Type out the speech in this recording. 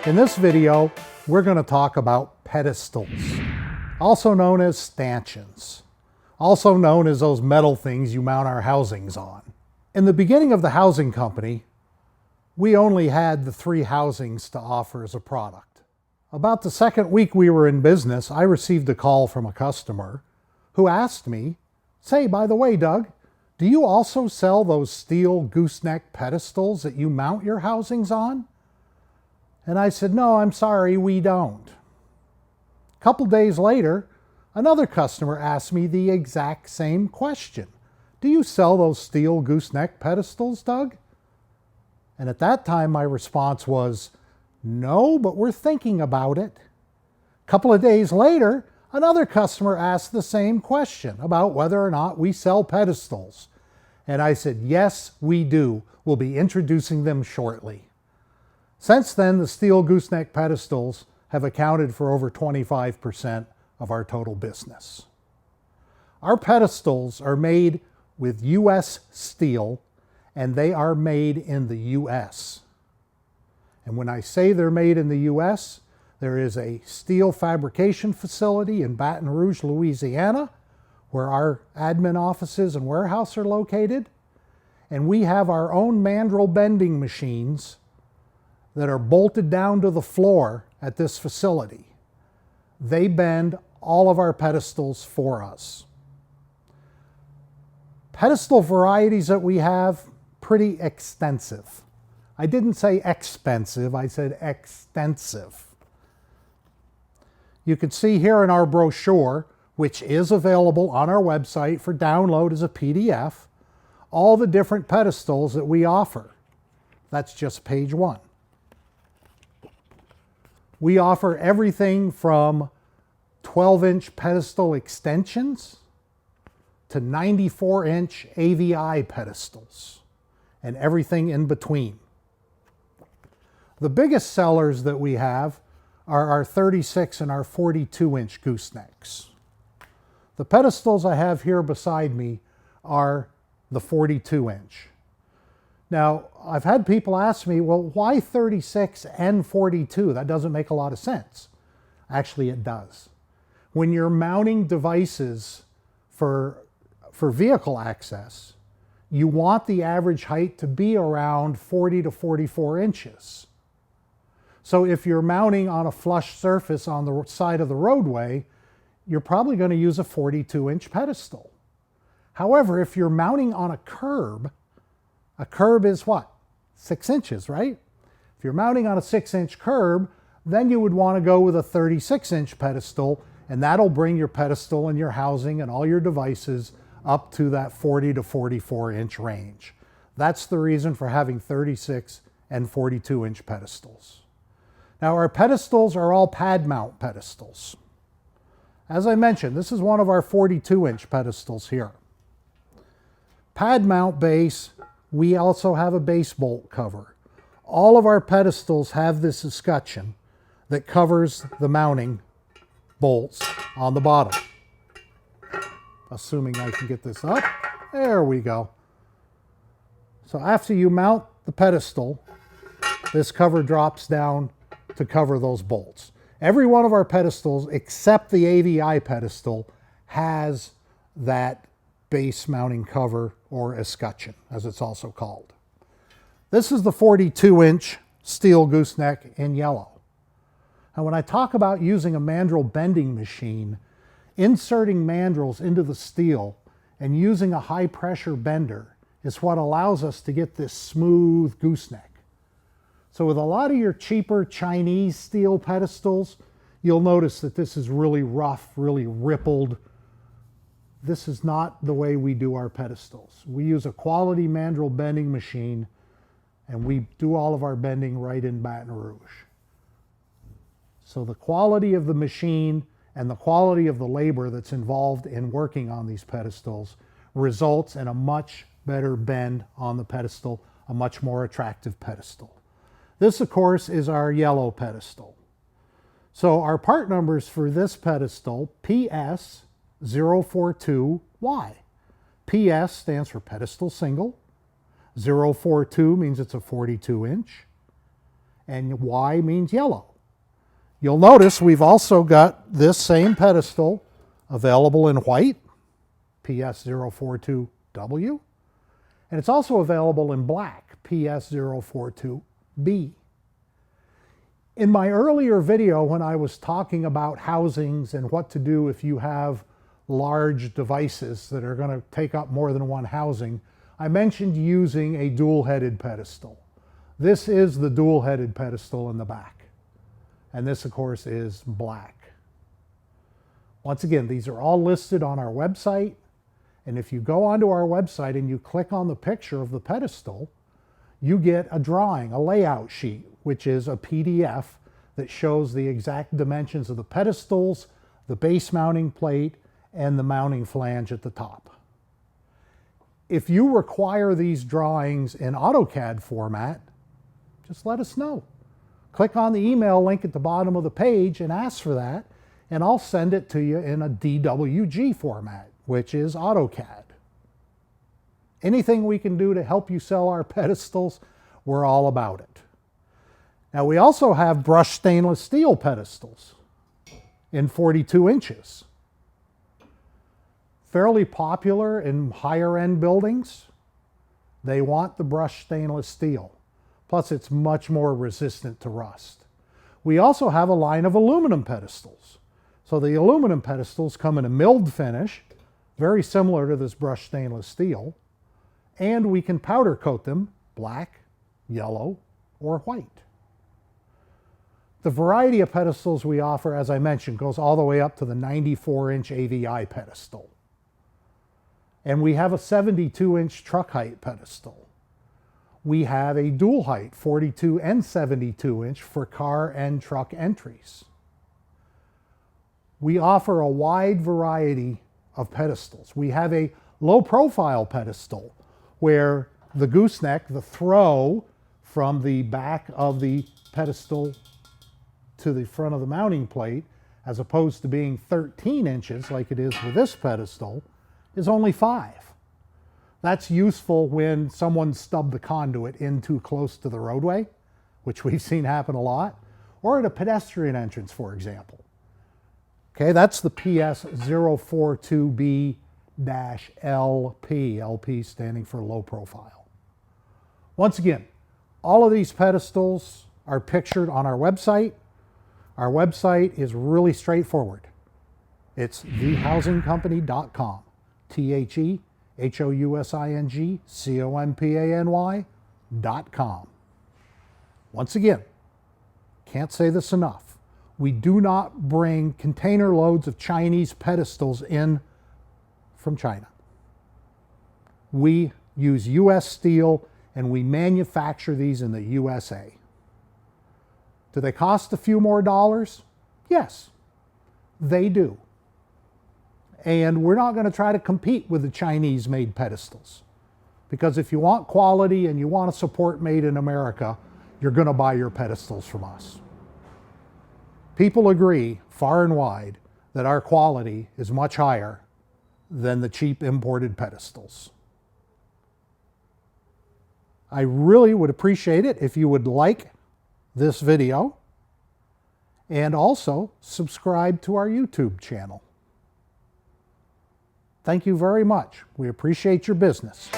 In this video, we're going to talk about pedestals, also known as stanchions, also known as those metal things you mount our housings on. In the beginning of the housing company, we only had the 3 housings to offer as a product. About the second week we were in business, I received a call from a customer who asked me, "Say, by the way, Doug, do you also sell those steel gooseneck pedestals that you mount your housings on?" And I said, "No, I'm sorry, we don't." A couple days later, another customer asked me the exact same question. "Do you sell those steel gooseneck pedestals, Doug?" And at that time, my response was, "No, but we're thinking about it." A couple of days later, another customer asked the same question about whether or not we sell pedestals. And I said, "Yes, we do. We'll be introducing them shortly." Since then, the steel gooseneck pedestals have accounted for over 25% of our total business. Our pedestals are made with U.S. steel, and they are made in the U.S. And when I say they're made in the U.S., there is a steel fabrication facility in Baton Rouge, Louisiana, where our admin offices and warehouse are located. And we have our own mandrel bending machines that are bolted down to the floor at this facility. They bend all of our pedestals for us. Pedestal varieties that we have, pretty extensive. I didn't say expensive, I said extensive. You can see here in our brochure, which is available on our website for download as a PDF, all the different pedestals that we offer. That's just page 1. We offer everything from 12-inch pedestal extensions to 94-inch AVI pedestals and everything in between. The biggest sellers that we have are our 36 and our 42-inch goosenecks. The pedestals I have here beside me are the 42-inch. Now, I've had people ask me, well, why 36 and 42? That doesn't make a lot of sense. Actually, it does. When you're mounting devices for vehicle access, you want the average height to be around 40 to 44 inches. So if you're mounting on a flush surface on the side of the roadway, you're probably going to use a 42-inch pedestal. However, if you're mounting on a curb is what? 6 inches, right? If you're mounting on a 6-inch curb, then you would want to go with a 36-inch pedestal, and that'll bring your pedestal and your housing and all your devices up to that 40 to 44-inch range. That's the reason for having 36 and 42-inch pedestals. Now, our pedestals are all pad mount pedestals. As I mentioned, this is one of our 42-inch pedestals here. Pad mount base, we also have a base bolt cover. All of our pedestals have this escutcheon that covers the mounting bolts on the bottom. Assuming I can get this up. There we go. So after you mount the pedestal, this cover drops down to cover those bolts. Every one of our pedestals, except the AVI pedestal, has that base mounting cover or escutcheon, as it's also called. This is the 42-inch steel gooseneck in yellow. And when I talk about using a mandrel bending machine, inserting mandrels into the steel and using a high pressure bender is what allows us to get this smooth gooseneck. So with a lot of your cheaper Chinese steel pedestals, you'll notice that this is really rough, really rippled. This is not the way we do our pedestals. We use a quality mandrel bending machine, and we do all of our bending right in Baton Rouge. So the quality of the machine and the quality of the labor that's involved in working on these pedestals results in a much better bend on the pedestal, a much more attractive pedestal. This, of course, is our yellow pedestal. So our part numbers for this pedestal, PS042Y. PS stands for pedestal single. 042 means it's a 42-inch. and Y means yellow. You'll notice we've also got this same pedestal available in white, PS042W, and it's also available in black, PS042B. In my earlier video, when I was talking about housings and what to do if you have large devices that are going to take up more than one housing, I mentioned using a dual-headed pedestal. This is the dual-headed pedestal in the back. And this, of course, is black. Once again, these are all listed on our website. And if you go onto our website and you click on the picture of the pedestal, you get a drawing, a layout sheet, which is a PDF that shows the exact dimensions of the pedestals, the base mounting plate, and the mounting flange at the top. If you require these drawings in AutoCAD format, just let us know. Click on the email link at the bottom of the page and ask for that, and I'll send it to you in a DWG format, which is AutoCAD. Anything we can do to help you sell our pedestals, we're all about it. Now, we also have brushed stainless steel pedestals in 42 inches. Fairly popular in higher end buildings. They want the brushed stainless steel. Plus, it's much more resistant to rust. We also have a line of aluminum pedestals. So the aluminum pedestals come in a milled finish, very similar to this brushed stainless steel, and we can powder coat them black, yellow, or white. The variety of pedestals we offer, as I mentioned, goes all the way up to the 94-inch AVI pedestal. And we have a 72-inch truck height pedestal. We have a dual height, 42 and 72-inch for car and truck entries. We offer a wide variety of pedestals. We have a low-profile pedestal where the gooseneck, the throw from the back of the pedestal to the front of the mounting plate, as opposed to being 13 inches like it is with this pedestal, is only 5. That's useful when someone stubbed the conduit in too close to the roadway, which we've seen happen a lot, or at a pedestrian entrance, for example. Okay, that's the PS042B-LP, LP standing for low profile. Once again, all of these pedestals are pictured on our website. Our website is really straightforward. It's thehousingcompany.com. TheHousingCompany.com. Once again, can't say this enough. We do not bring container loads of Chinese pedestals in from China. We use US steel and we manufacture these in the USA. Do they cost a few more dollars? Yes, they do. And we're not going to try to compete with the Chinese-made pedestals. Because if you want quality and you want to support Made in America, you're going to buy your pedestals from us. People agree, far and wide, that our quality is much higher than the cheap imported pedestals. I really would appreciate it if you would like this video and also subscribe to our YouTube channel. Thank you very much. We appreciate your business.